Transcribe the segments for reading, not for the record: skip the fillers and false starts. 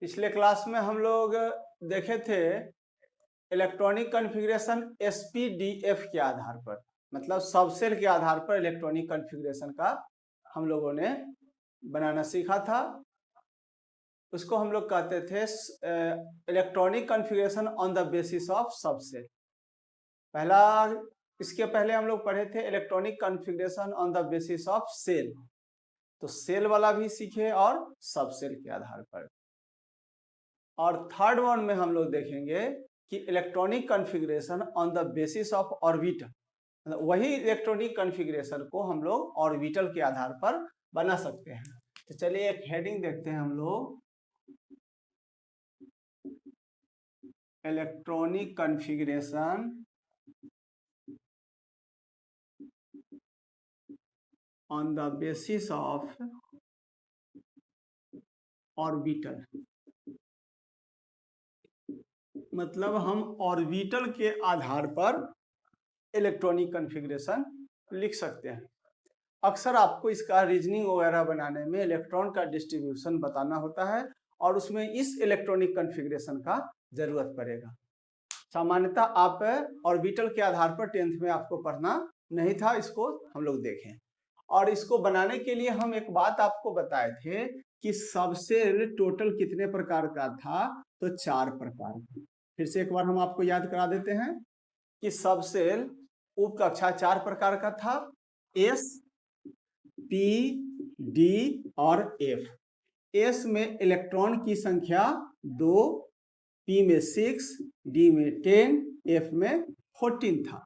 पिछले क्लास में हम लोग देखे थे इलेक्ट्रॉनिक कॉन्फ़िगरेशन एसपीडीएफ के आधार पर, मतलब सब सेल के आधार पर इलेक्ट्रॉनिक कॉन्फ़िगरेशन का हम लोगों ने बनाना सीखा था। उसको हम लोग कहते थे electronic configuration on the basis of subshell. इसके पहले हम लोग पढ़े थे electronic configuration on the basis of shell, तो सेल वाला भी सीखे और सब सेल के आधार पर। और थर्ड वन में हम लोग देखेंगे कि electronic configuration on the basis of orbital, मतलब वही इलेक्ट्रॉनिक कॉन्फ़िगरेशन को हम लोग ऑर्बिटल के आधार पर बना सकते हैं। तो चलिए एक हेडिंग देखते हैं हम लोग, electronic configuration on the basis of orbital, मतलब हम ऑर्बिटल के आधार पर इलेक्ट्रॉनिक कॉन्फ़िगरेशन लिख सकते हैं। अक्सर आपको इसका रीजनिंग वगैरह बनाने में इलेक्ट्रॉन का डिस्ट्रीब्यूशन बताना होता है और उसमें इस इलेक्ट्रॉनिक कॉन्फ़िगरेशन का जरूरत पड़ेगा। सामान्यतः आप ऑर्बिटल के आधार पर 10th में आपको पढ़ना नहीं था, इसको हम लोग देखें। और इसको बनाने के लिए हम एक बात आपको बताए थे कि सबसेल टोटल कितने प्रकार का था, तो 4 प्रकार का। फिर से एक बार हम आपको याद करा देते हैं कि सबसेल उप कक्षा 4 प्रकार का था, एस, पी, डी और एफ। एस में इलेक्ट्रॉन की संख्या 2, पी में 6, डी में 10, एफ में 14 था।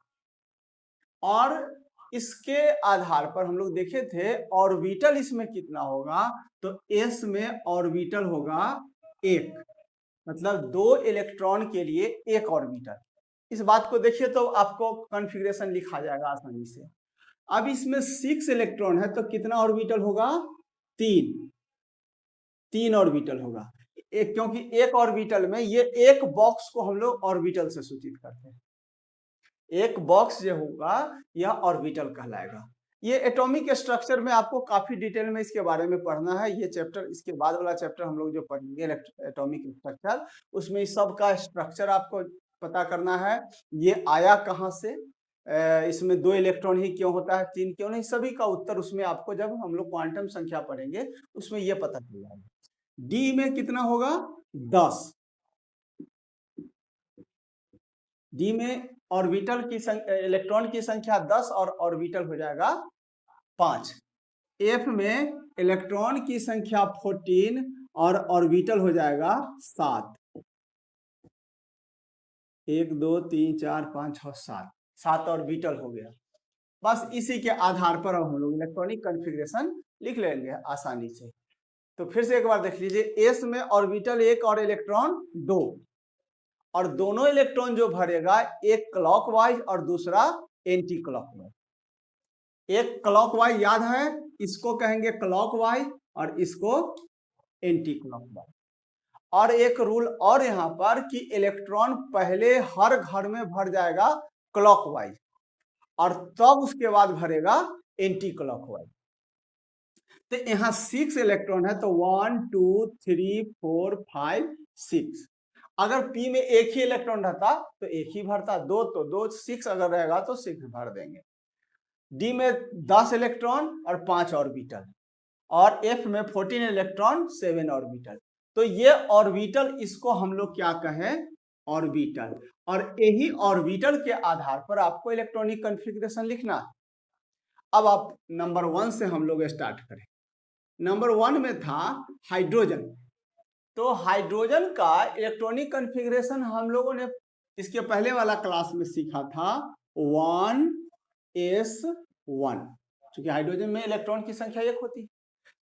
और इसके आधार पर हम लोग देखे थे ऑर्बिटल इसमें कितना होगा, तो एस में ऑर्बिटल होगा 1, मतलब 2 इलेक्ट्रॉन के लिए 1 ऑर्बिटल। इस बात को देखिए तो आपको कॉन्फ़िगरेशन लिखा जाएगा आसानी से। अब इसमें 6 इलेक्ट्रॉन है तो कितना ऑर्बिटल होगा, 3 ऑर्बिटल होगा। क्योंकि एक ऑर्बिटल में ये एक बॉक्स को हम लोग ऑर्बिटल से सूचित करते हैं। एक बॉक्स जो होगा यह ऑर्बिटल कहलाएगा। ये एटॉमिक स्ट्रक्चर में आपको काफी डिटेल में इसके बारे में पढ़ना है। ये चैप्टर, इसके बाद वाला चैप्टर हम लोग जो पढ़ेंगे एटॉमिक स्ट्रक्चर, उसमें इस सब का स्ट्रक्चर आपको पता करना है। ये आया कहाँ से, इसमें 2 इलेक्ट्रॉन ही क्यों होता है, 3 क्यों नहीं, सभी का उत्तर उसमें आपको जब हम लोग क्वांटम संख्या पढ़ेंगे उसमें ये पता चल जाएगा। डी में कितना होगा, 10। डी में ऑर्बिटल की इलेक्ट्रॉन की संख्या 10 और ऑर्बिटल हो जाएगा 5। एफ में इलेक्ट्रॉन की संख्या 14 और ऑर्बिटल हो जाएगा 7। 1 2 3 4 5 6 7, 7 ऑर्बिटल हो गया। बस इसी के आधार पर हम लोग इलेक्ट्रॉनिक कॉन्फ़िगरेशन लिख लेंगे आसानी से। तो फिर से एक बार देख लीजिए, एस में ऑर्बिटल 1 और इलेक्ट्रॉन 2, और दोनों इलेक्ट्रॉन जो भरेगा, एक क्लॉकवाइज और दूसरा एंटी क्लॉकवाइज। एक क्लॉकवाइज याद है, इसको कहेंगे क्लॉकवाइज और इसको एंटी क्लॉकवाइज। और एक रूल और यहां पर कि इलेक्ट्रॉन पहले हर घर में भर जाएगा क्लॉकवाइज और तब उसके बाद भरेगा एंटी क्लॉकवाइज। तो यहाँ 6 इलेक्ट्रॉन है तो 1 2 3 4 5 6। अगर पी में एक ही इलेक्ट्रॉन रहता तो एक ही भरता, 2 तो 2, 6 अगर रहेगा तो 6 भर देंगे। डी में 10 इलेक्ट्रॉन और 5 ऑर्बिटल, और एफ में 14 इलेक्ट्रॉन 7 ऑर्बिटल। तो ये ऑर्बिटल, इसको हम लोग क्या कहें, ऑर्बिटल। और यही ऑर्बिटल के आधार पर आपको इलेक्ट्रॉनिक कॉन्फ़िगरेशन लिखना है। अब आप नंबर 1 से हम लोग स्टार्ट करें। नंबर 1 में था हाइड्रोजन। तो हाइड्रोजन का इलेक्ट्रॉनिक कॉन्फ़िगरेशन हम लोगों ने इसके पहले वाला क्लास में सीखा था, 1s1, क्योंकि हाइड्रोजन में इलेक्ट्रॉन की संख्या 1 होती है।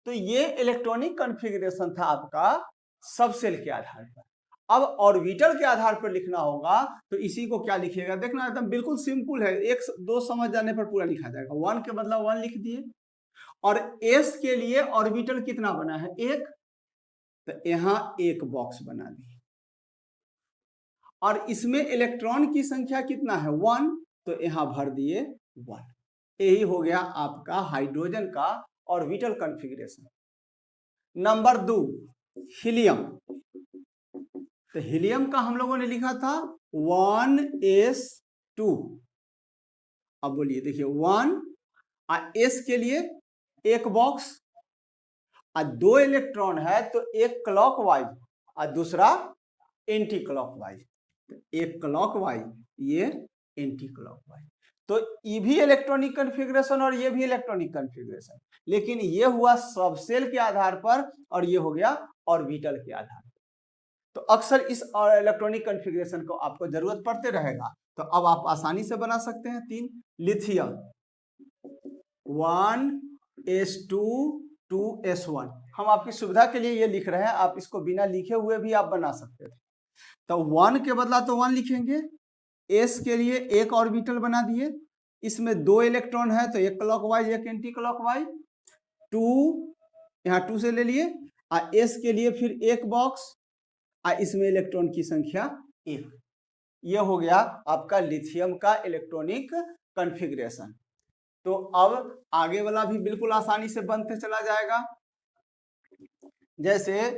तो ये इलेक्ट्रॉनिक कॉन्फ़िगरेशन था आपका सब सेल के आधार पर। अब ऑर्बिटल के आधार पर लिखना होगा तो इसी को क्या लिखिएगा, देखना एकदम बिल्कुल सिंपल है, 1 2 समझ जाने पर पूरा लिखा जाएगा। 1 के बदला 1 लिख दिए, और एस के लिए ऑर्बिटल कितना बना है, 1, तो यहां एक बॉक्स बना दिए। और इसमें इलेक्ट्रॉन की संख्या कितना है, 1, तो यहां भर दिए 1। यही हो गया आपका हाइड्रोजन का ऑर्बिटल कॉन्फ़िगरेशन। Number 2 helium. तो हीलियम का हम लोगों ने लिखा था 1s2। अब बोलिए, देखिए 1 s के लिए एक बॉक्स और 2 इलेक्ट्रॉन है तो एक क्लॉकवाइज और दूसरा एंटी क्लॉकवाइज। एक क्लॉकवाइज, ये एंटी क्लॉकवाइज। तो ये भी इलेक्ट्रॉनिक कन्फिग्रेशन और ये भी इलेक्ट्रॉनिक कन्फिग्रेशन, लेकिन ये हुआ सब सेल के आधार पर और ये हो गया ऑर्बिटल के आधार पर। तो अक्सर इस इलेक्ट्रॉनिक कन्फिग्रेशन को आपको जरूरत पड़ते रहेगा। तो अब आप आसानी से बना सकते हैं 3 लिथियम 1s2 2s1। हम आपकी सुविधा के लिए ये लिख रहे हैं, आप इसको बिना लिखे हुए भी आप बना सकते थे। तो 1 के बदला तो 1 लिखेंगे, s के लिए एक ऑर्बिटल बना दिए, इसमें 2 इलेक्ट्रॉन है तो एक क्लॉकवाइज एक एंटी क्लॉकवाइज, 2 यहाँ 2 से ले लिए और s के लिए फिर एक बॉक्स और इसमें इलेक्ट्रॉन की संख्या 1। यह हो गया आपका लिथियम का इलेक्ट्रॉनिक कॉन्फ़िगरेशन। तो अब आगे वाला भी बिल्कुल आसानी से बनते चला जाएगा। जैसे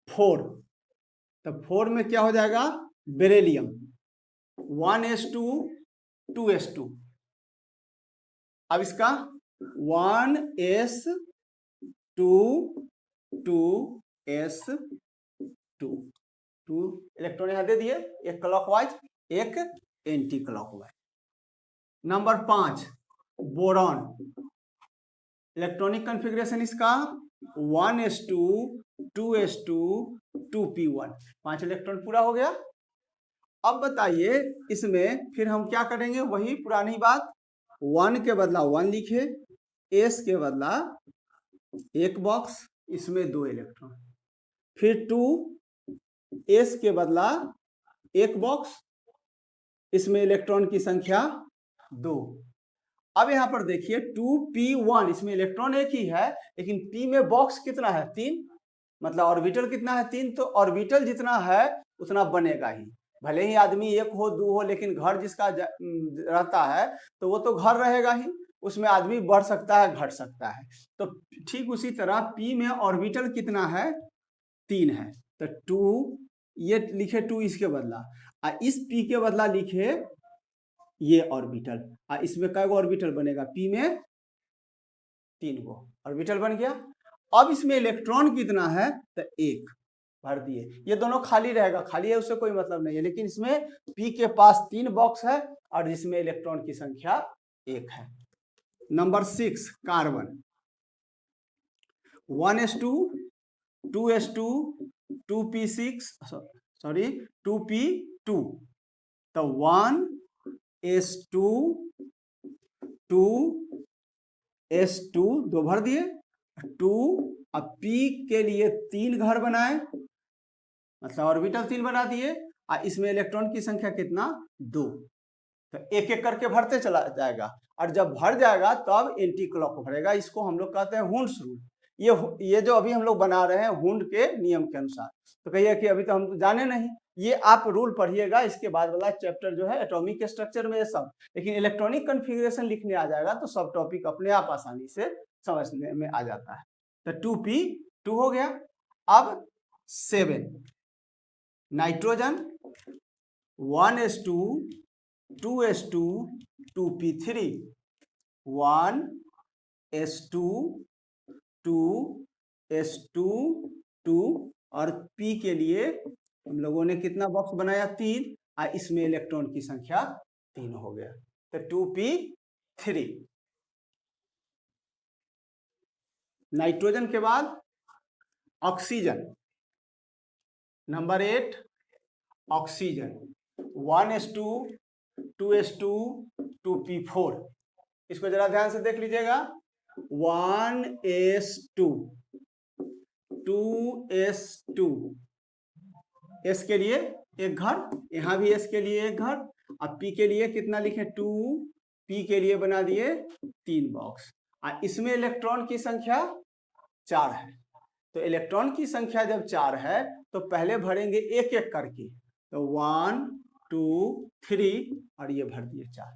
4, तो 4 में क्या हो जाएगा, बेरिलियम 1s2 2s2। अब इसका 1s2 2s2 2 इलेक्ट्रॉन यहां दे दिए, एक क्लॉकवाइज एक anti clockwise. Number 5 boron, electronic configuration इसका 1s2 2s2 2p1। 5 इलेक्ट्रॉन पूरा हो गया। अब बताइए इसमें फिर हम क्या करेंगे, वही पुरानी बात, 1 के बदला 1 लिखे, s के बदला एक बॉक्स, इसमें 2 इलेक्ट्रॉन, फिर 2 s के बदला एक बॉक्स, इसमें इलेक्ट्रॉन की संख्या 2। अब यहां पर देखिए 2p1, इसमें इलेक्ट्रॉन एक ही है लेकिन p में बॉक्स कितना है, 3, मतलब ऑर्बिटल कितना है, 3। तो ऑर्बिटल जितना है उतना बनेगा ही, भले ही आदमी एक हो 2 हो, लेकिन घर जिसका रहता है तो वो तो घर रहेगा ही, उसमें आदमी बढ़ सकता है घट सकता है। तो ठीक उसी तरह p में ऑर्बिटल कितना है, 3 है। तो 2 ये लिखे 2 इसके बदला, और इस p के बदला लिखे ये ऑर्बिटल, और इसमें कई ऑर्बिटल बनेगा, p में 3 गो ऑर्बिटल बन गया। अब इसमें इलेक्ट्रॉन कितना है, तो 1 भर दिए, ये दोनों खाली रहेगा, खाली है उससे कोई मतलब नहीं है, लेकिन इसमें p के पास 3 बॉक्स है और जिसमें इलेक्ट्रॉन की संख्या 1 है। Number 6 carbon 1s2 2s2 2p6 sorry 2p2। तो 1s2 2s2 2 भर दिए, 2 अब p के लिए 3 घर बनाए, मतलब ऑर्बिटल 3 बना दिए, और इसमें इलेक्ट्रॉन की संख्या कितना, 2। तो एक एक करके भरते चला जाएगा, और जब भर जाएगा तब एंटी क्लॉक भरेगा। इसको हम लोग कहते हैं हुंड्स रूल। ये जो अभी हम लोग बना रहे हैं हुंड के नियम के अनुसार। तो कहिए कि अभी तो हम तो जाने नहीं, ये आप रूल पढ़िएगा, इसके बाद वाला चैप्टर जो है एटॉमिक स्ट्रक्चर में ये सब, लेकिन इलेक्ट्रॉनिक कन्फिग्रेशन लिखने आ जाएगा तो सब टॉपिक अपने आप आसानी से समझने में आ जाता है। तो 2p2 हो गया। अब 7 nitrogen 1s2 2s2 2p3 1s2 2s2 2 और p के लिए हम लोगों ने कितना बॉक्स बनाया, 3, और इसमें इलेक्ट्रॉन की संख्या 3 हो गया, तो 2p3। नाइट्रोजन के बाद oxygen number 8 oxygen 1s2 2s2 2p4। इसको जरा ध्यान से देख लीजिएगा, 1s2 2s2 s के लिए एक घर, यहां भी s के लिए एक घर, अब p के लिए कितना लिखे, 2, p के लिए बना दिए 3 बॉक्स, और इसमें इलेक्ट्रॉन की संख्या 4 है। तो इलेक्ट्रॉन की संख्या जब 4 है तो पहले भरेंगे एक एक करके, तो 1 2 3 और ये भर दिए 4,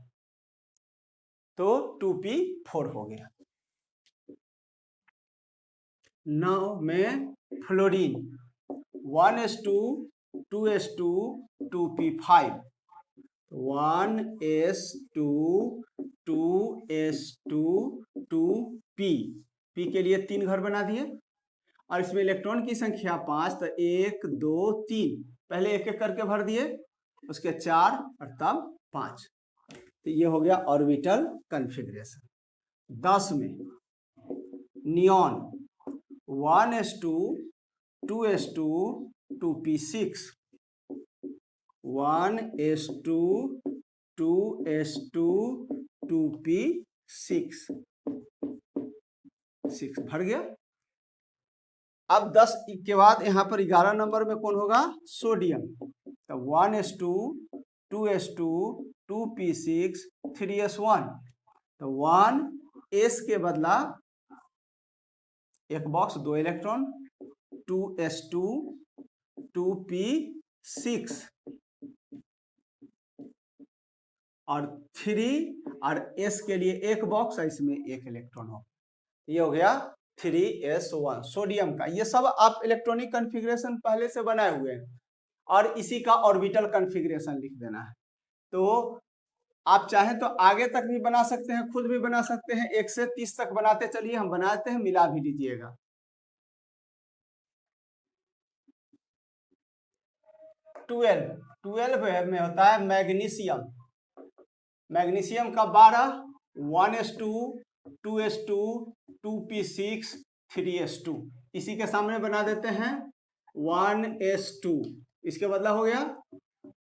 तो 2p4 हो गया। 9 में fluorine 1s2 2s2 2p5, 1s2 2s2 2p, p के लिए 3 घर बना दिए और इसमें इलेक्ट्रॉन की संख्या 5, तो 1 2 3 पहले एक एक करके भर दिए, उसके 4 और तब 5। तो ये हो गया ऑर्बिटल कॉन्फ़िगरेशन। 10 में neon 1s2 2s2 2p6, 1s2 2s2 2p6, 6 भर गया। अब 10 के बाद यहाँ पर 11 नंबर में कौन होगा? सोडियम। तो 1s2 2s2 2p6 3s1, तो 1s के बदला एक बॉक्स 2 इलेक्ट्रॉन, 2s2 2p6 और 3 और s के लिए एक बॉक्स है, इसमें एक इलेक्ट्रॉन हो। ये हो गया 3s1 सोडियम का। ये सब आप इलेक्ट्रॉनिक कॉन्फ़िगरेशन पहले से बनाए हुए हैं और इसी का ऑर्बिटल कॉन्फ़िगरेशन लिख देना है। तो आप चाहें तो आगे तक भी बना सकते हैं, खुद भी बना सकते हैं, 1 से 30 तक बनाते चलिए, हम बनाते हैं, मिला भी लीजिएगा। 12 में होता है मैग्नीशियम। मैग्नीशियम का 12, 1s2 2s2 2p6 3s2, इसी के सामने बना देते हैं 1s2, इसके बदला हो गया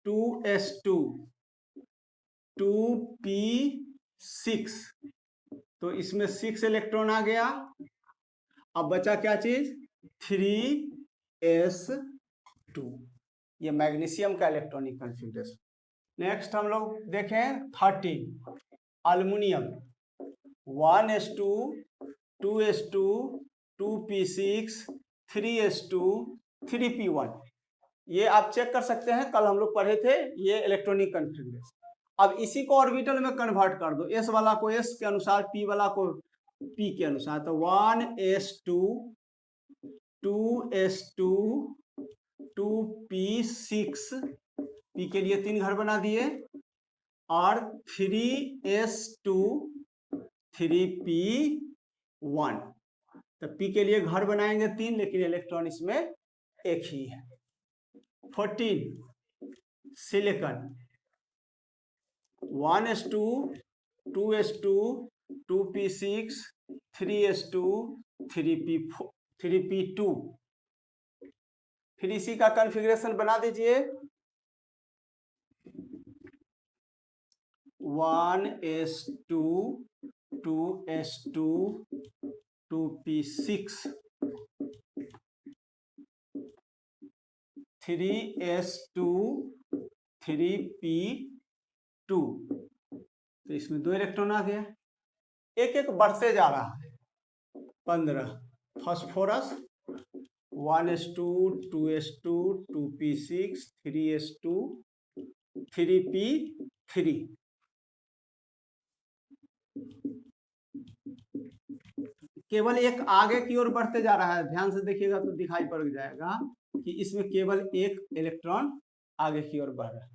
2s2 2p6, तो इसमें 6 इलेक्ट्रॉन आ गया। अब बचा क्या चीज? 3s2। ये मैग्नीशियम का इलेक्ट्रॉनिक कॉन्फ़िगरेशन। नेक्स्ट हम लोग देखें 13 aluminium 1s2 2s2 2p6 3s2 3p1, ये आप चेक कर सकते हैं, कल हम लोग पढ़े थे ये इलेक्ट्रॉनिक कॉन्फ़िगरेशन। अब इसी को ऑर्बिटल में कन्वर्ट कर दो, s वाला को s के अनुसार, p वाला को p के अनुसार, तो 1s2 2s2 2p6, p के लिए 3 घर बना दिए और 3s2 3p1, तो p के लिए घर बनाएंगे 3, लेकिन इलेक्ट्रॉन इसमें एक ही है। 14 silicon 1s2 2s2 2p6 3s2 3p2, फिर इसी का कॉन्फ़िगरेशन बना दीजिए 1s2 2s2 2p6 3s2 3p2, तो इसमें 2 इलेक्ट्रॉन आ गया। एक एक बढ़ते जा रहा है। 15 phosphorus 1s2 2s2 2p6 3s2 3p3, केवल एक आगे की ओर बढ़ते जा रहा है, ध्यान से देखिएगा तो दिखाई पड़ जाएगा कि इसमें केवल एक इलेक्ट्रॉन आगे की ओर बढ़ रहा है।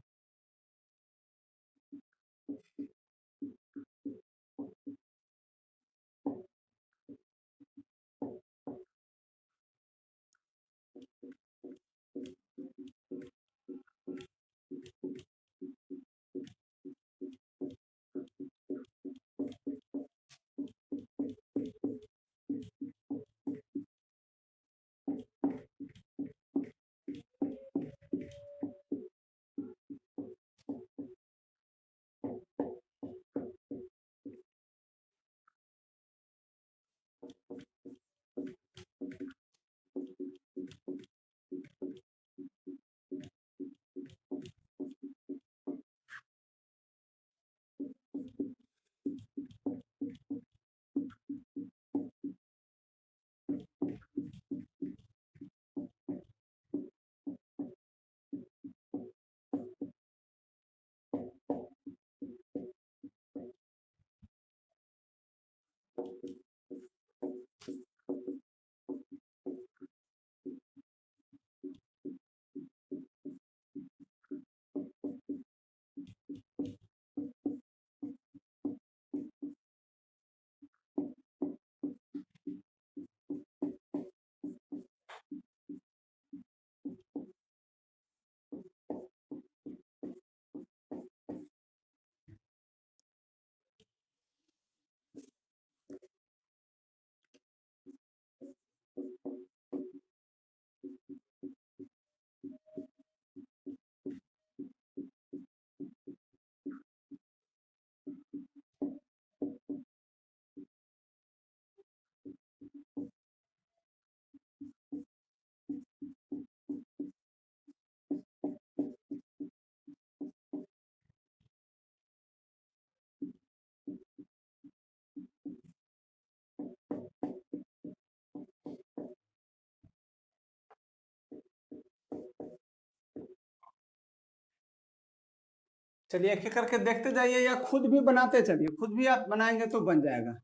चलिए एक एक करके देखते जाइए या खुद भी बनाते चलिए, खुद भी आप बनाएंगे तो बन जाएगा।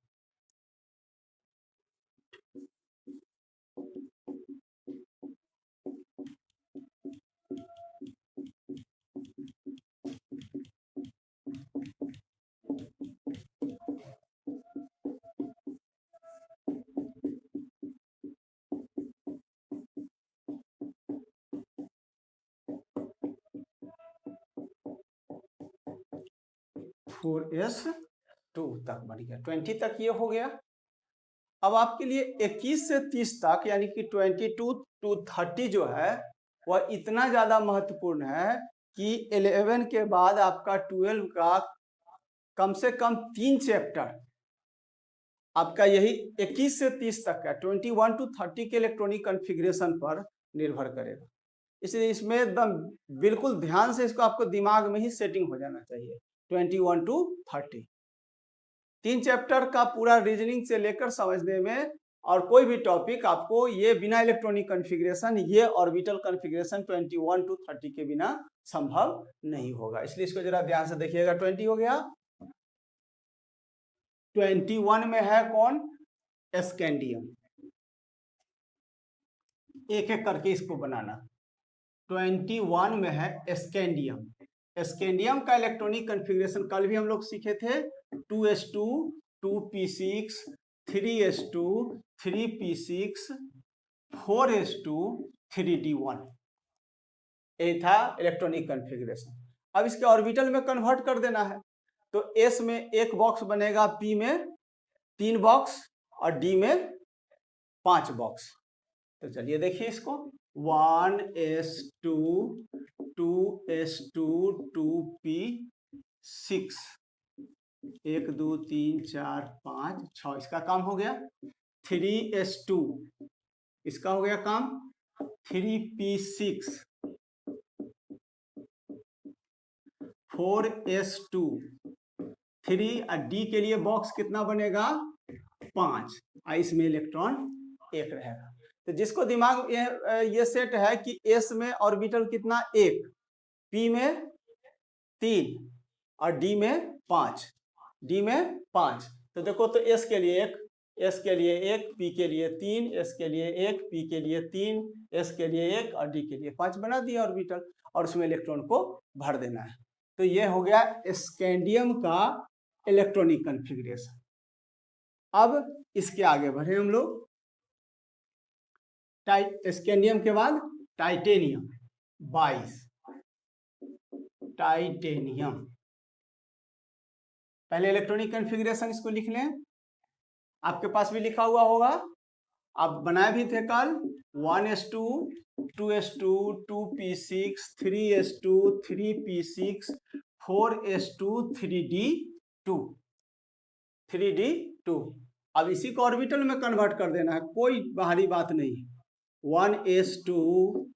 फोर एस टू तक बन गया, 20 तक ये हो गया। अब आपके लिए 21 से 30 तक यानी कि 22 to 30 जो है वह इतना ज्यादा महत्वपूर्ण है कि 11 के बाद आपका 12 का कम से कम 3 चैप्टर आपका यही 21 से 30 तक का 21 to 30 के इलेक्ट्रॉनिक कॉन्फ़िगरेशन पर निर्भर करेगा। इसलिए इसमें एकदम बिल्कुल ध्यान से इसको आपको दिमाग में ही सेटिंग हो जाना चाहिए। 21 to 30 3 चैप्टर का पूरा रीजनिंग से लेकर समझने में, और कोई भी टॉपिक आपको ये बिना इलेक्ट्रॉनिक कॉन्फ़िगरेशन, ये ऑर्बिटल कॉन्फ़िगरेशन 21 to 30 के बिना संभव नहीं होगा। इसलिए इसको जरा ध्यान से देखिएगा। 20 हो गया। 21 में है कौन? स्कैंडियम। एक एक करके इसको बनाना। 21 में है स्कैंडियम। स्कैंडियम का इलेक्ट्रॉनिक कॉन्फ़िगरेशन कल भी हम लोग सीखे थे। 2s2 2p6 3s2 3p6 4s2 3d1, ये था इलेक्ट्रॉनिक कॉन्फ़िगरेशन। अब इसके ऑर्बिटल में कन्वर्ट कर देना है, तो s में एक बॉक्स बनेगा, p में 3 बॉक्स और d में 5 बॉक्स। तो चलिए देखिए इसको। 1s2 2s2 2p6 1 2 3 4 5 6, इसका काम हो गया। 3s2 इसका हो गया काम। 3p6 4s2 3 और d के लिए बॉक्स कितना बनेगा? 5। इसमें इलेक्ट्रॉन एक रहेगा। तो जिसको दिमाग ये सेट है कि s में ऑर्बिटल कितना? 1, p में 3 और d में 5, d में 5। तो देखो, तो s के लिए 1, s के लिए 1, p के लिए 3, s के लिए 1, p के लिए 3, s के लिए 1 और d के लिए 5 बना दिया ऑर्बिटल, और उसमें इलेक्ट्रॉन को भर देना है। तो ये हो गया स्कैंडियम का इलेक्ट्रॉनिक कॉन्फ़िगरेशन। अब इसके आगे बढ़े हम लोग। स्कैंडियम के बाद टाइटेनियम 22। टाइटेनियम पहले इलेक्ट्रॉनिक कॉन्फ़िगरेशन इसको लिख लें, आपके पास भी लिखा हुआ होगा, आप बनाए भी थे कल। 1s2 2s2 2p6 3s2 3p6 4s2 3d2 3d2। अब इसी को ऑर्बिटल में कन्वर्ट कर देना है, कोई बाहरी बात नहीं है। 1s2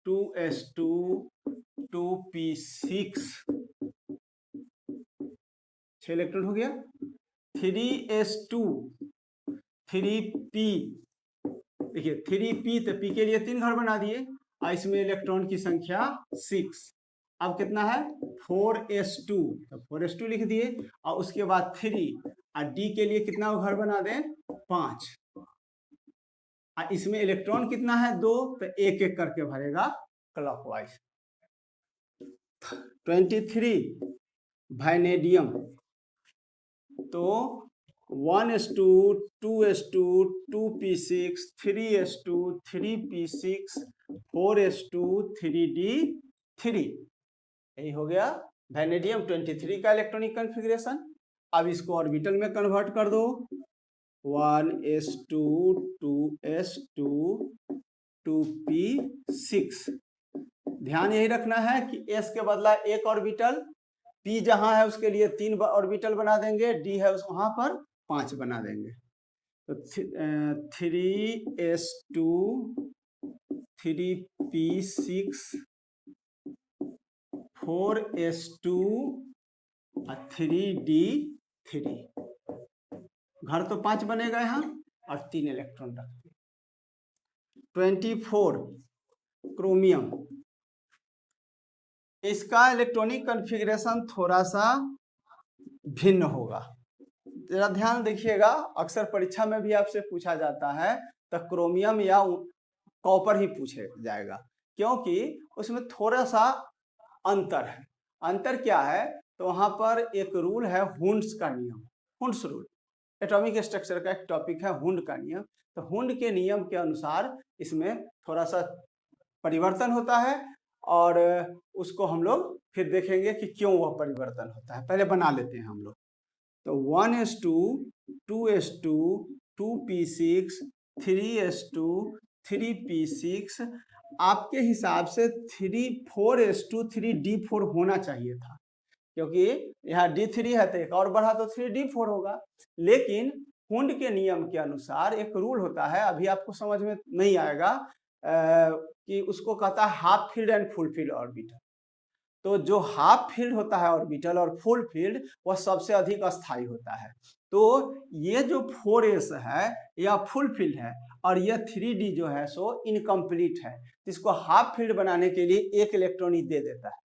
2s2 2p6 6 इलेक्ट्रॉन हो गया। 3s2 3p, देखिए 3p, तो p के लिए 3 घर बना दिए, और इसमें इलेक्ट्रॉन की संख्या 6। अब कितना है? 4s2, तो 4s2 लिख दिए, और उसके बाद 3, और d के लिए कितना घर बना दें? 5। और इसमें इलेक्ट्रॉन कितना है? 2, तो एक एक करके भरेगा क्लॉकवाइज। 23 वैनेडियम, तो 1s2 2s2 2p6 3s2 3p6 4s2 3d3, यही हो गया वैनेडियम 23 का इलेक्ट्रॉनिक कॉन्फ़िगरेशन। अब इसको ऑर्बिटल में कन्वर्ट कर दो। 1s2 2s2 2p6। ध्यान यही रखना है कि s के बदला एक ऑर्बिटल, p जहां है उसके लिए 3 ऑर्बिटल बना देंगे, d है उस वहां पर 5 बना देंगे। तो 3s2 3p6 4s2 और 3d3, घर तो 5 बनेगा यहाँ, और 3 इलेक्ट्रॉन रखते। 24 क्रोमियम, इसका इलेक्ट्रॉनिक कॉन्फ़िगरेशन थोड़ा सा भिन्न होगा। जरा ध्यान देखिएगा, अक्सर परीक्षा में भी आपसे पूछा जाता है तो क्रोमियम या कॉपर ही पूछे जाएगा, क्योंकि उसमें थोड़ा सा अंतर है। अंतर क्या है? तो वहां पर एक रूल है हुंड्स का नियम, हुंड्स रूल, एटॉमिक स्ट्रक्चर का एक टॉपिक है हुंड का नियम। तो हुंड के नियम के अनुसार इसमें थोड़ा सा परिवर्तन होता है, और उसको हम लोग फिर देखेंगे कि क्यों वह परिवर्तन होता है। पहले बना लेते हैं हम लोग। तो 1s2 2s2 2p6 3s2 3p6, आपके हिसाब से 4s2 3d4 होना चाहिए था, क्योंकि यहाँ d3 है तो एक और बढ़ा तो 3d4 होगा। लेकिन हुंड के नियम के अनुसार एक रूल होता है, अभी आपको समझ में नहीं आएगा, कि उसको कहता है half field and full filled orbital. तो जो हाफ फील्ड होता है ऑर्बिटल और फुल फील्ड, वह सबसे अधिक अस्थायी होता है। तो ये जो 4s है या फुल फील्ड है, और यह 3d जो है सो इनकम्प्लीट है। इसको हाफ फील्ड बनाने के लिए एक इलेक्ट्रॉन ही दे देता है,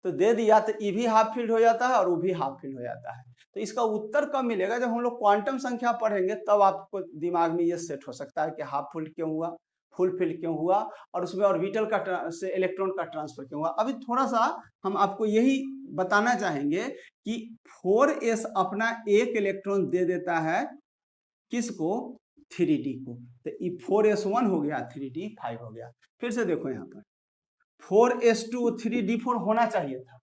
तो दे दिया तो ई भी हाफ फील्ड हो जाता है और वो भी हाफ फील्ड हो जाता है। तो इसका उत्तर कब मिलेगा? जब हम लोग क्वांटम संख्या पढ़ेंगे, तब आपको दिमाग में ये सेट हो सकता है कि हाफ फील्ड क्यों हुआ, फुल फील्ड क्यों हुआ, और उसमें ऑर्बिटल का से इलेक्ट्रॉन का ट्रांसफर क्यों हुआ। अभी थोड़ा सा हम आपको यही बताना चाहेंगे कि 4s अपना एक इलेक्ट्रॉन दे देता है, किसको? 3d को। तो 4s1 हो गया, 3d5 हो गया। फिर से देखो यहाँ पर 4s2 3d4 होना चाहिए था,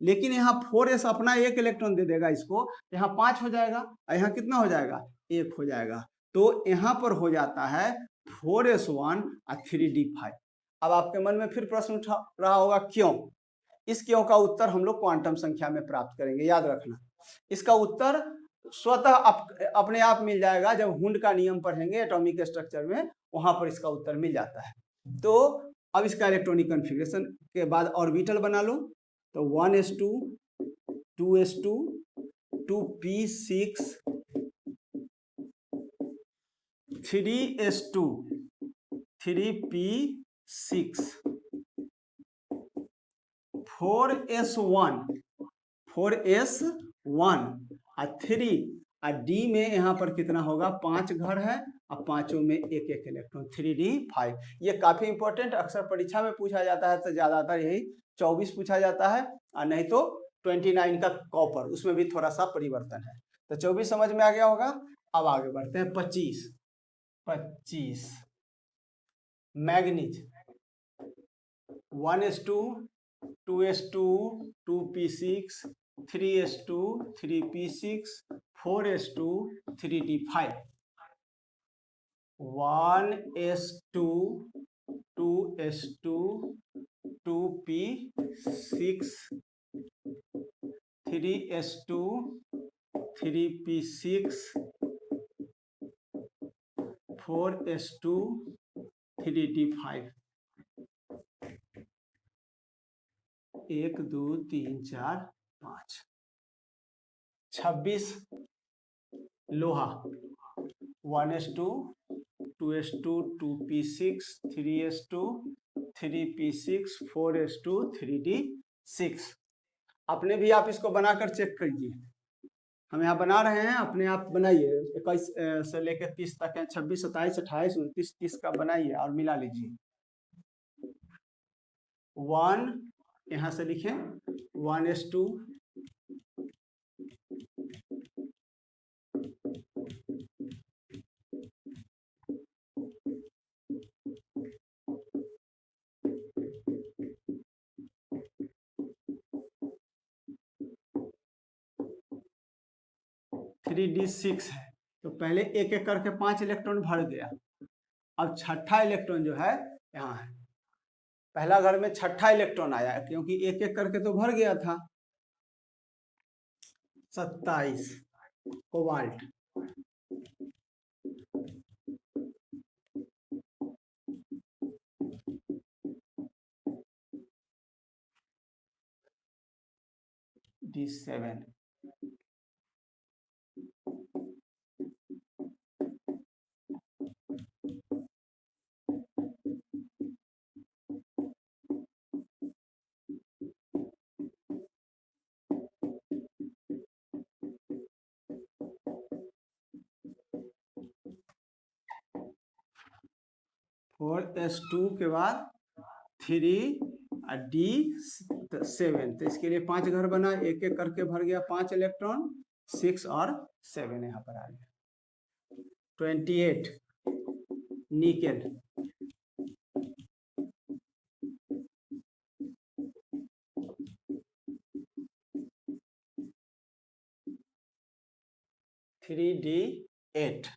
लेकिन यहाँ 4s अपना एक इलेक्ट्रॉन दे देगा इसको, यहाँ 5 हो जाएगा, और यहाँ कितना हो जाएगा? 1 हो जाएगा। तो यहाँ पर हो जाता है 4s1 और 3d5। अब आपके मन में फिर प्रश्न उठा रहा होगा क्यों? इस क्यों का उत्तर हम लोग क्वांटम संख्या में प्राप्त करेंगे, याद रखना। इसका उत्तर स्वतः अपने आप मिल जाएगा, जब हुंड का नियम पढ़ेंगे एटॉमिक स्ट्रक्चर में, वहां पर इसका उत्तर मिल जाता है। तो अब इसका इलेक्ट्रॉनिक कॉन्फ़िगरेशन के बाद ऑर्बिटल बना लो। तो 1s2 2s2 2p6 3s2 3p6 4s1 4s1 और 3 और डी में यहाँ पर कितना होगा? 5 घर है, और पांचों में एक एक इलेक्ट्रॉन, 3d5। ये काफी इंपॉर्टेंट, अक्सर परीक्षा में पूछा जाता है, तो ज्यादातर यही 24 पूछा जाता है, और नहीं तो 29 का कॉपर, उसमें भी थोड़ा सा परिवर्तन है। तो 24 समझ में आ गया होगा। अब आगे बढ़ते हैं 25 manganese 1s2 2s2 2p6 3s2 3p6 4s2 3d5 1s2 2s2 2p6 3s2 3p6 4s2 3d5 1 2 3 4 5 26 लोहा 1s2 2s2 2p6 3s2 3p6 4s2 3d6। अपने भी आप इसको बनाकर चेक कीजिए, हम यहाँ बना रहे हैं, अपने आप बनाइए। 21 से लेकर 30 तक है, 26 27 28 29 30 का बनाइए और मिला लीजिए। 1 यहाँ से लिखें 1s2 3d6 है, तो पहले एक एक करके 5 इलेक्ट्रॉन भर गया। अब छठा इलेक्ट्रॉन जो है यहाँ है, पहला घर में छठा इलेक्ट्रॉन आया, क्योंकि एक एक करके तो भर गया था। 27 कोबाल्ट 7 4s2 के बाद 3d7, तो इसके लिए 5 घर बना, एक एक करके भर गया 5 इलेक्ट्रॉन, 6 और 7 यहाँ पर आ गया। 28 निकेल, (3d8)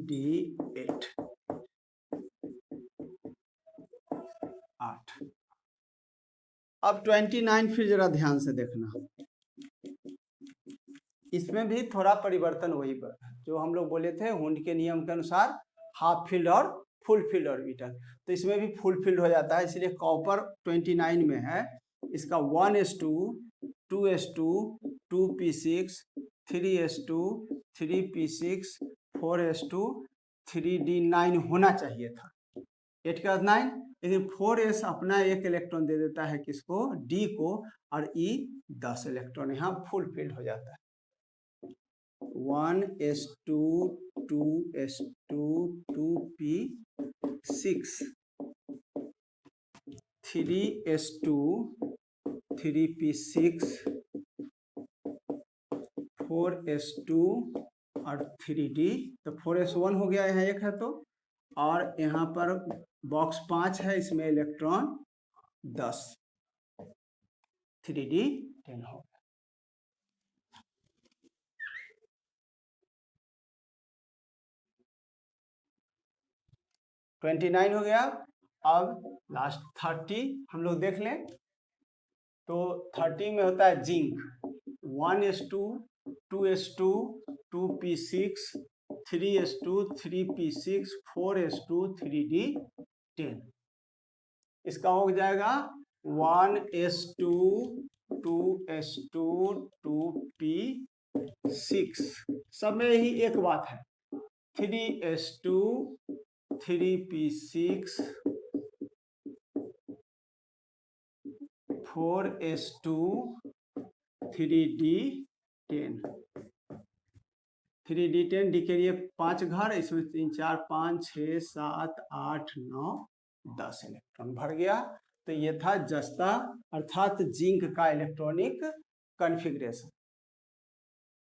D8 8। अब 29 फिर जरा ध्यान से देखना, इसमें भी थोड़ा परिवर्तन वही जो हम लोग बोले थे हुंड के नियम के अनुसार हाफ फील्ड और फुल फील्ड ऑर्बिटल, तो इसमें भी फुल फील्ड हो जाता है, इसलिए कॉपर 29 में है, इसका 1s2 2s2 2p6 3s2 3p6 4s2 3d9 होना चाहिए था, 8 के बाद 9, लेकिन 4s अपना एक इलेक्ट्रॉन दे देता है किसको, d को, और e 10 इलेक्ट्रॉन, यहाँ फुल फील्ड हो जाता है। 1s2 2s2 2p6 3s2 3p6 4s2 और 3d, तो 4s1 हो गया, यहाँ एक है तो, और यहाँ पर बॉक्स 5 है, इसमें इलेक्ट्रॉन 10, 3d10 हो गया। ट्वेंटी 29 हो गया। अब लास्ट 30 हम लोग देख लें, तो 30 में होता है zinc, 1s2 2s2 2p6 3s2 3p6 4s2 3d10, इसका हो जाएगा 1s2 2s2 2p6, सब में ही एक बात है, 3s2 3p6 4s2 3d10, 3d10 D के लिए 5 घर, इसमें 3 4 5 6 7 8 9 10 इलेक्ट्रॉन भर गया, तो ये था जस्ता अर्थात जिंक का इलेक्ट्रॉनिक कॉन्फ़िगरेशन।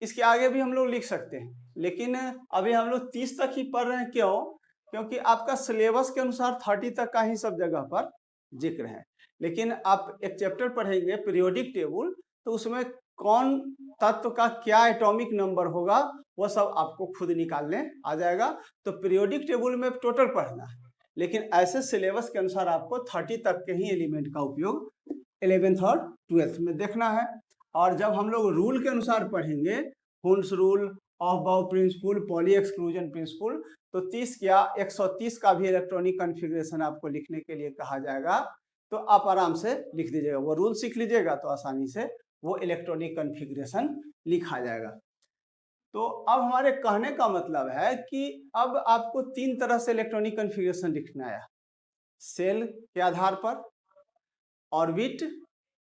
इसके आगे भी हम लोग लिख सकते हैं, लेकिन अभी हम लोग 30 तक ही पढ़ रहे हैं, क्यों, क्योंकि आपका सिलेबस के अनुसार 30 तक का ही सब जगह पर जिक्र है, लेकिन आप एक चैप्टर पढ़ेंगे पीरियोडिक टेबल, तो उसमें कौन तत्व का क्या एटॉमिक नंबर होगा वो सब आपको खुद निकालने आ जाएगा, तो पीरियोडिक टेबल में टोटल पढ़ना है, लेकिन ऐसे सिलेबस के अनुसार आपको 30 तक के ही एलिमेंट का उपयोग 11th और 12th में देखना है। और जब हम लोग रूल के अनुसार पढ़ेंगे, हुंड्स रूल, ऑफ बाउ प्रिंसिपल, पॉली एक्सक्लूजन प्रिंसिपल, तो 30 या 130 का भी इलेक्ट्रॉनिक कॉन्फ़िगरेशन आपको लिखने के लिए कहा जाएगा, तो आप आराम से लिख दीजिएगा, वो रूल सीख लीजिएगा तो आसानी से वो इलेक्ट्रॉनिक कॉन्फ़िगरेशन लिखा जाएगा। तो अब हमारे कहने का मतलब है कि अब आपको 3 तरह से इलेक्ट्रॉनिक कॉन्फ़िगरेशन लिखना है, सेल के आधार पर, ऑर्बिट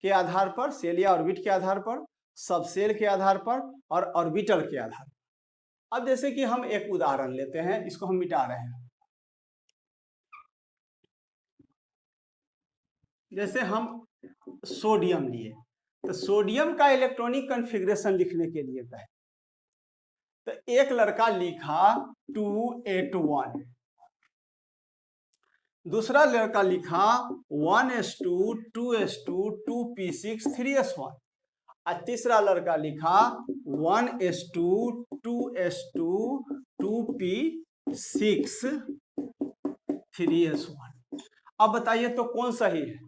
के आधार पर, सेल या ऑर्बिट के आधार पर, सबसेल के आधार पर, और ऑर्बिटल के आधार पर। अब जैसे कि हम एक उदाहरण लेते हैं, इसको हम मिटा रहे हैं, जैसे हम सोडियम लिए, तो सोडियम का इलेक्ट्रॉनिक कॉन्फ़िगरेशन लिखने के लिए कहे, तो एक लड़का लिखा 281, दूसरा लड़का लिखा 1s2 2s2 2p6 3s1, और तीसरा लड़का लिखा 1s2 2s2 2p6 3s1। अब बताइए तो कौन सही है,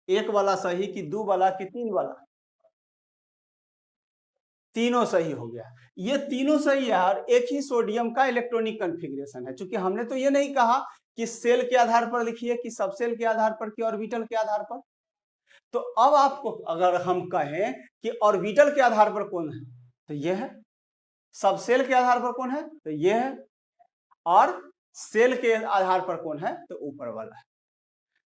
एक वाला सही कि दो वाला कि तीन वाला? तीनों सही हो गया, ये तीनों सही है, और एक ही सोडियम का इलेक्ट्रॉनिक कॉन्फ़िगरेशन है, क्योंकि हमने तो ये नहीं कहा कि सेल के आधार पर लिखिए कि सबसेल के आधार पर कि ऑर्बिटल के आधार पर। तो अब आपको अगर हम कहें कि ऑर्बिटल के आधार पर कौन है, तो यह है, सब सेल के आधार पर कौन है, तो ये है, और सेल के आधार पर कौन है, तो ऊपर वाला है।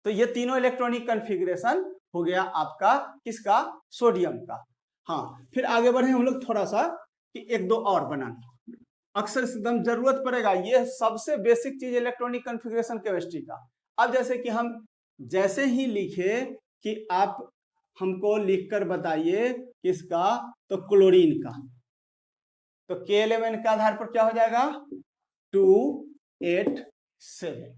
तो ये तीनों इलेक्ट्रॉनिक कॉन्फ़िगरेशन हो गया आपका किसका, सोडियम का। हाँ, फिर आगे बढ़े हम लोग थोड़ा सा कि एक दो और बनाना, अक्सर एकदम जरूरत पड़ेगा, ये सबसे बेसिक चीज इलेक्ट्रॉनिक कॉन्फ़िगरेशन केमिस्ट्री का। अब जैसे कि हम जैसे ही लिखे कि आप हमको लिखकर बताइए किसका, तो क्लोरीन का, तो K11 के आधार पर क्या हो जाएगा 287,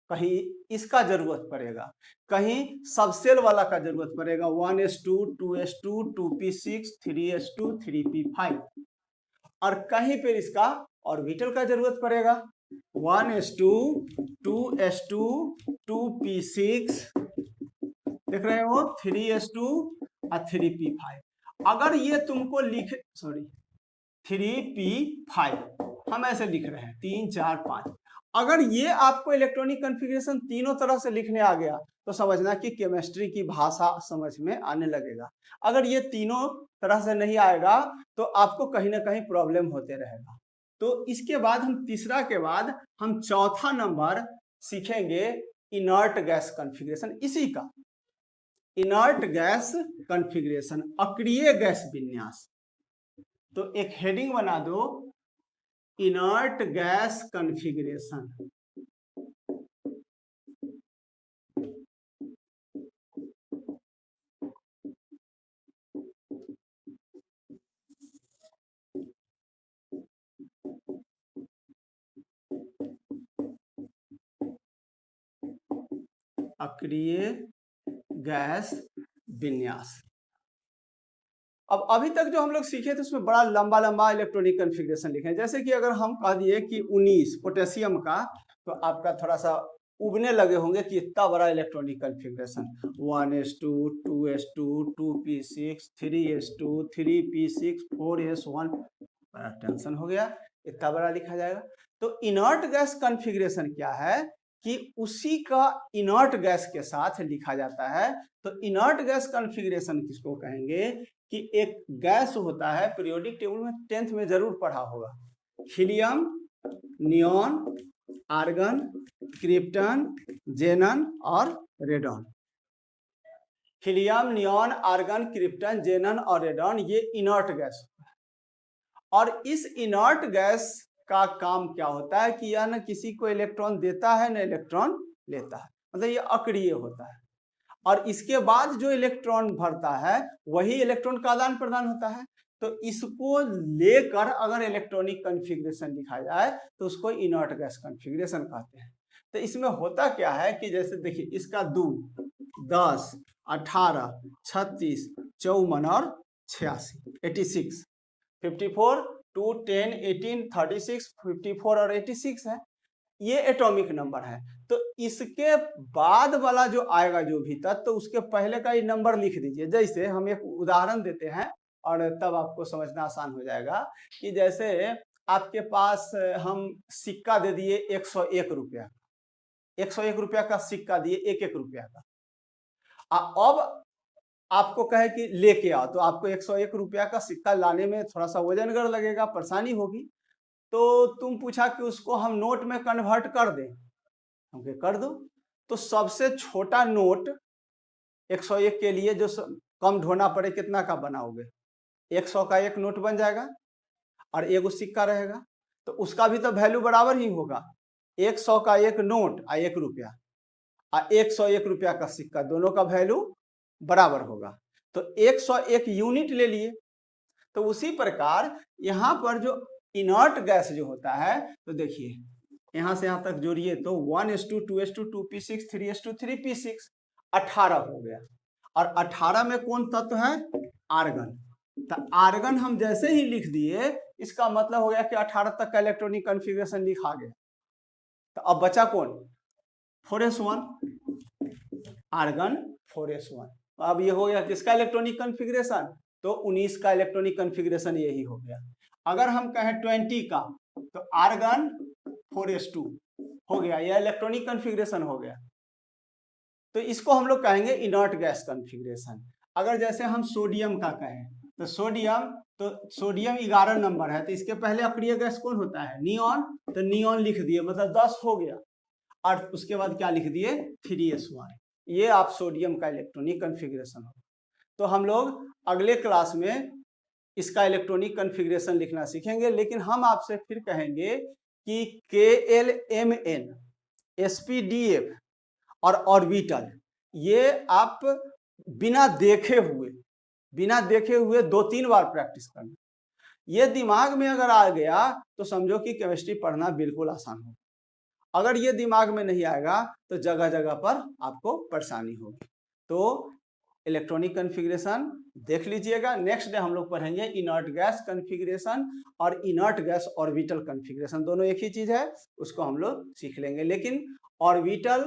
कहीं इसका जरूरत पड़ेगा, कहीं सबसेल वाला का जरूरत पड़ेगा 1s2 2s2 2p6 3s2 3p5, और कहीं पर इसका ऑर्बिटल का जरूरत पड़ेगा 1s2 2s2 2p6, देख रहे हो 3s2 और 3p5। अगर ये तुमको लिख 3p5 हम ऐसे लिख रहे हैं 3 4 5, अगर ये आपको इलेक्ट्रॉनिक कॉन्फ़िगरेशन तीनों तरह से लिखने आ गया तो समझना कि केमिस्ट्री की भाषा समझ में आने लगेगा। अगर ये तीनों तरह से नहीं आएगा तो आपको कहीं ना कहीं प्रॉब्लम होते रहेगा। तो इसके बाद हम तीसरा के बाद हम चौथा नंबर सीखेंगे इनर्ट गैस कॉन्फ़िगरेशन, इसी का इनर्ट गैस कॉन्फ़िगरेशन, अक्रिय गैस विन्यास। तो एक हेडिंग बना दो, इनर्ट गैस कॉन्फ़िगरेशन। अक्रिय गैस विन्यास। अब अभी तक जो हम लोग सीखे थे उसमें बड़ा लंबा लंबा इलेक्ट्रॉनिक कॉन्फ़िगरेशन लिखे हैं। जैसे कि अगर हम कह दिए कि 19 पोटेशियम का, तो आपका थोड़ा सा उबने लगे होंगे कि इतना बड़ा electronic configuration 1s2 2s2 2p6 3s2 3p6 4s1, बड़ा टेंशन हो गया, इतना बड़ा लिखा जाएगा। तो इनर्ट गैस कॉन्फ़िगरेशन क्या है कि उसी का इनर्ट गैस के साथ लिखा जाता है। तो इनर्ट गैस कॉन्फ़िगरेशन किसको कहेंगे कि एक गैस होता है, पीरियोडिक टेबल में 10th में जरूर पढ़ा होगा, helium, neon, argon, krypton, xenon और radon. Helium, neon, argon, krypton, xenon और रेडॉन, ये इनर्ट गैस होता है। और इस इनर्ट गैस का काम क्या होता है कि यह न किसी को इलेक्ट्रॉन देता है न इलेक्ट्रॉन लेता है, मतलब ये अक्रिय होता है। और इसके बाद जो इलेक्ट्रॉन भरता है वही इलेक्ट्रॉन का आदान प्रदान होता है। तो इसको लेकर अगर इलेक्ट्रॉनिक कॉन्फ़िगरेशन लिखा जाए तो उसको इनर्ट गैस कॉन्फ़िगरेशन कहते हैं। तो इसमें होता क्या है कि जैसे देखिए इसका 2 10 18 36 54 और 86 86 54 2 10 18 36 54 और 86 है, ये एटॉमिक नंबर है। तो इसके बाद वाला जो आएगा जो भी तत्व, तो उसके पहले का ही नंबर लिख दीजिए। जैसे हम एक उदाहरण देते हैं और तब आपको समझना आसान हो जाएगा कि जैसे आपके पास हम सिक्का दे दिए 101 रुपया, 101 रुपया का सिक्का दिए, एक एक रुपया का। अब आपको कहे कि लेके आओ, तो आपको 101 रुपया का सिक्का लाने में थोड़ा सा वजनगर लगेगा, परेशानी होगी। तो तुम पूछा कि उसको हम नोट में कन्वर्ट कर दें, हमके कर दो। तो सबसे छोटा नोट 101 के लिए जो कम ढोना पड़े, कितना का बनाओगे, 100 का एक नोट बन जाएगा और एगो सिक्का रहेगा, तो उसका भी तो वैल्यू बराबर ही होगा। 100 का एक नोट और 1 रुपया और 101 रुपया का सिक्का, दोनों का वैल्यू बराबर होगा। तो 101 यूनिट ले लिए। तो उसी प्रकार यहाँ पर जो इनर्ट गैस जो होता है, तो देखिए यहाँ से यहाँ तक जोड़िए तो 1s2 2s2 2p6 3s2 3p6 18 हो गया। और 18 में कौन तत्व है, आर्गन। तो आर्गन हम जैसे ही लिख दिए, इसका मतलब हो गया कि 18 तक का इलेक्ट्रॉनिक कॉन्फ़िगरेशन लिखा गया। तो अब बचा कौन, 4s1, आर्गन 4s1। अब ये हो गया किसका इलेक्ट्रॉनिक कॉन्फ़िगरेशन, तो 19 का इलेक्ट्रॉनिक कॉन्फ़िगरेशन यही हो गया। अगर हम कहें 20 का, तो आर्गन 4s2 हो गया, यह इलेक्ट्रॉनिक कॉन्फ़िगरेशन हो गया। तो इसको हम लोग कहेंगे इनर्ट गैस कॉन्फ़िगरेशन। अगर जैसे हम सोडियम का कहें, तो सोडियम 11 नंबर है, तो इसके पहले अक्रिय गैस कौन होता है? नियॉन। तो नियॉन लिख दिए, मतलब 10 हो गया, और उसके बाद क्या लिख दिए? 3s1। ये आप सोडियम का इलेक्ट्रॉनिक कन्फिग्रेशन हो। तो हम लोग अगले क्लास में इसका इलेक्ट्रॉनिक कन्फिग्रेशन लिखना सीखेंगे, लेकिन हम आपसे फिर कहेंगे कि KLMN, SPDF और ऑर्बिटल, ये आप बिना देखे हुए 2-3 बार प्रैक्टिस करना। ये दिमाग में अगर आ गया तो समझो कि केमिस्ट्री पढ़ना बिल्कुल आसान हो। अगर ये दिमाग में नहीं आएगा तो जगह जगह पर आपको परेशानी होगी। तो इलेक्ट्रॉनिक कन्फिग्रेशन देख लीजिएगा। नेक्स्ट डे हम लोग पढ़ेंगे इनर्ट गैस कन्फिग्रेशन और इनर्ट गैस ऑर्बिटल कन्फिग्रेशन, दोनों एक ही चीज है, उसको हम लोग सीख लेंगे। लेकिन ऑर्बिटल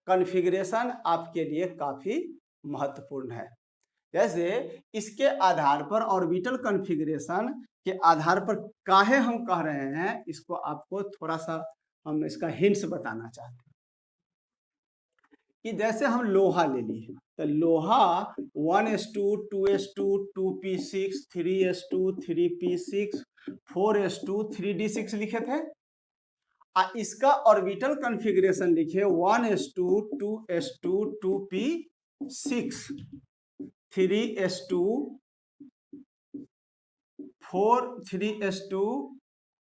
कन्फिग्रेशन आपके लिए काफी महत्वपूर्ण है। जैसे इसके आधार पर, ऑर्बिटल कन्फिग्रेशन के आधार पर काहे हम कह रहे हैं, इसको आपको थोड़ा सा हम इसका हिंट्स बताना चाहते हैं कि जैसे हम लोहा ले लिए, तो लोहा 1s2 2s2 2p6 3s2 3p6 4s2 3d6 लिखे थे। इसका ऑर्बिटल कन्फिग्रेशन लिखे 1s2 2s2 2p6 3s2 3s2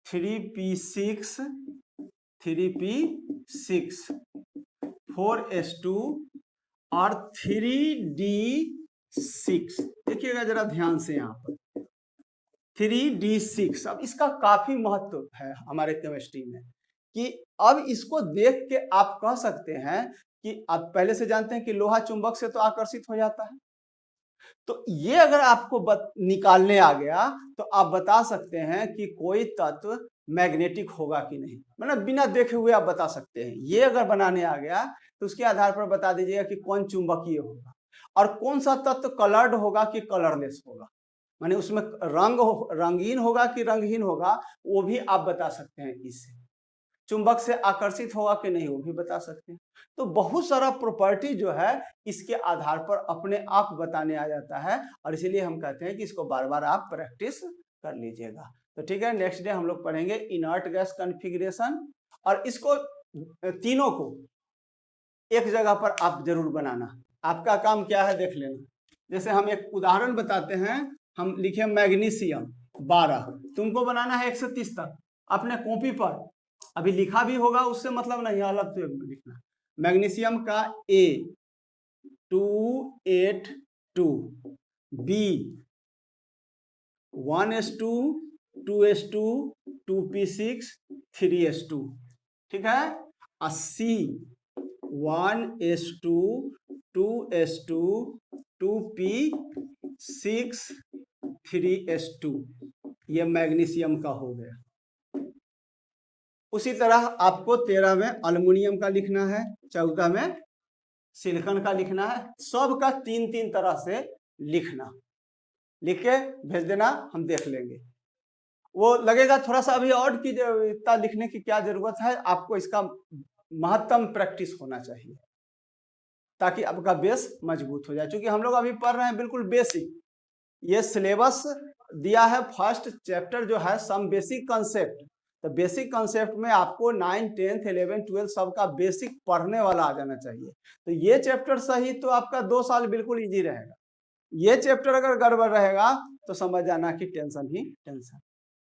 3p6 3p6 4s2 और 3d6। देखिएगा जरा ध्यान से यहाँ पर 3d6। अब इसका काफी महत्व है हमारे केमिस्ट्री में कि अब इसको देख के आप कह सकते हैं कि आप पहले से जानते हैं कि लोहा चुंबक से तो आकर्षित हो जाता है। तो ये अगर आपको निकालने आ गया तो आप बता सकते हैं कि कोई तत्व मैग्नेटिक होगा कि नहीं, मतलब बिना देखे हुए आप बता सकते हैं। ये अगर बनाने आ गया तो उसके आधार पर बता दीजिएगा कि कौन चुंबकीय होगा और कौन सा तत्व कलर्ड होगा कि कलरलेस होगा, माने उसमें रंगीन होगा कि रंगहीन होगा, वो भी आप बता सकते हैं। इससे चुंबक से आकर्षित होगा कि नहीं, वो भी बता सकते हैं। तो बहुत सारा प्रॉपर्टी जो है इसके आधार पर अपने आप बताने आ जाता है, और इसीलिए हम कहते हैं कि इसको बार बार आप प्रैक्टिस कर लीजिएगा। तो ठीक है, नेक्स्ट डे हम लोग पढ़ेंगे इनर्ट गैस कन्फिग्रेशन, और इसको तीनों को एक जगह पर आप जरूर बनाना। आपका काम क्या है देख लेना। जैसे हम एक उदाहरण बताते हैं, हम लिखे मैग्नीशियम 12, तुमको बनाना है 1 से 30 तक अपने कॉपी पर, अभी लिखा भी होगा उससे मतलब नहीं, अलग से लिखना। मैग्नीशियम का A 282, B 1s2 2s2 2p6 3s2, ठीक है। और C 1s2 2s2 2p6 3s2, ये मैग्नीशियम का हो गया। उसी तरह आपको 13 में अल्युमिनियम का लिखना है, 14 में सिलिकॉन का लिखना है। सब का 3-3 तरह से लिखना, लिख के भेज देना, हम देख लेंगे। वो लगेगा थोड़ा सा अभी और की इतना लिखने की क्या जरूरत है, आपको इसका महत्तम प्रैक्टिस होना चाहिए ताकि आपका बेस मजबूत हो जाए। क्योंकि हम लोग अभी पढ़ रहे हैं बिल्कुल बेसिक, ये सिलेबस दिया है फर्स्ट चैप्टर जो है सम बेसिक कंसेप्ट। तो बेसिक कंसेप्ट में आपको 9, 10, 11, 12 सबका बेसिक पढ़ने वाला आ जाना चाहिए। तो ये चैप्टर सही तो आपका 2 साल बिल्कुल इजी रहेगा। ये चैप्टर अगर गड़बड़ रहेगा तो समझ जाना कि टेंशन ही टेंशन।